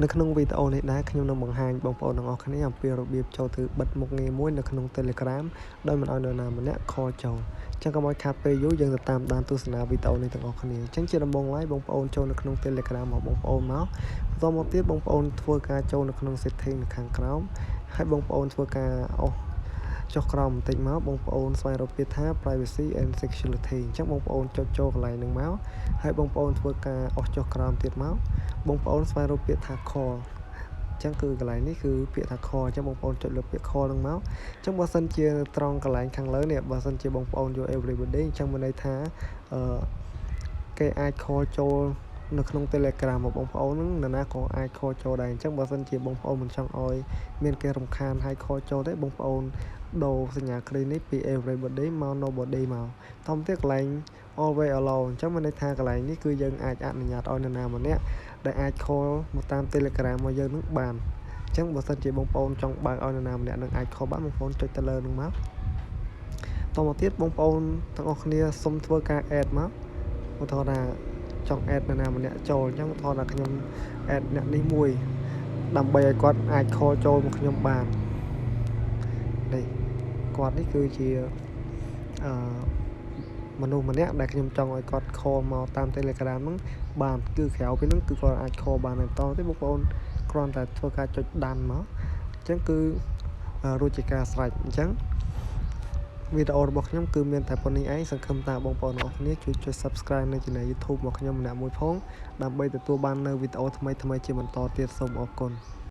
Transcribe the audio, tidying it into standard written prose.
នៅក្នុងវីដេអូនេះដែរខ្ញុំនឹងបង្ហាញបងប្អូនទាំងអស់គ្នាអំពីរបៀបចូលទៅបិទមុខងារមួយនៅក្នុង Telegram ដោយមិនឲ្យនរណាម្នាក់ខលចូលអញ្ចឹងកុំឲ្យខាតពេលយូរយើងទៅតាមដានទស្សនាវីដេអូនេះទាំងអស់គ្នាអញ្ចឹងជាដំបូងឡើយបងប្អូនចូលនៅក្នុង Telegram របស់បងប្អូនមកបន្តមកទៀតបងប្អូនធ្វើការចូលនៅក្នុង setting នៅខាងក្រោមហើយបងប្អូនធ្វើការចុះក្រោមបន្តិចមកបងប្អូនស្វែងរកពាក្យថា privacy and security អញ្ចឹងបងប្អូនចុចចូលកន្លែងហ្នឹងមកហើយបងប្អូនធ្វើការចុះក្រោមទៀតមកបងប្អូនស្វែងរកពាក្យថា call អញ្ចឹងគឺកន្លែងនេះគឺពាក្យថា call អញ្ចឹងបងប្អូនចុចលើពាក្យ call ហ្នឹងមកអញ្ចឹងបើសិនជាត្រង់កន្លែងខាងលើនេះបើសិនជាបងប្អូនយក everybody អញ្ចឹងមានន័យថាគេអាច call ចូលនៅក្នុង Telegram របស់បងប្អូនហ្នឹងនរណាក៏អាច call ចូលដែរអញ្ចឹងបើសិនជាបងប្អូនមិនចង់ឲ្យមានគេរំខានហើយ call ចូលទេបងប្អូនដូរសញ្ញាគ្រីនេះពី everybody មក nobody មកតោះទៀតកន្លែង always allow អញ្ចឹងមានន័យថាកន្លែងនេះគឺយើងអាចអនុញ្ញាតឲ្យនរណាម្នាក់ដែលអាច call មកតាម Telegram របស់យើងនឹងបានអញ្ចឹងបើសិនជាបងប្អូនចង់បើកឲ្យនរណាម្នាក់នឹងអាច call បានបងប្អូនចុចទៅលើនឹងមកតមកទៀតបងប្អូនទាំងអស់គ្នាសុំធ្វើការ add មកឧទាហរណ៍ថាចង់ add នរណាម្នាក់ចូលអញ្ចឹងឧទាហរណ៍ថាខ្ញុំ add អ្នកនេះមួយដើម្បីឲ្យគាត់អាច call ចូលមកខ្ញុំបាននេះគាត់នេះគឺជាមនុស្សម្នាក់ដែលខ្ញុំចង់ឲ្យគាត់ call មកតាម Telegram ហ្នឹងបានគឺក្រៅពីហ្នឹងគឺគាត់អាច call បានបន្តទេបងប្អូនគ្រាន់តែធ្វើការចុចដានមកអញ្ចឹងគឺរួចជាការស្រេចអញ្ចឹងវីដេអូរបស់ខ្ញុំគឺមានតែប៉ុណ្្នេះឯងសង្ឃឹមថាបងប្អូនទាំងអស់គ្នាជួយចុច Subscribe នៅ Channel YouTube របស់ខ្ញុំម្នាក់មួយផងដើម្បីទទួលបាននៅវីដេអូថ្មីៗជាបន្តទៀតសូមអរគុណ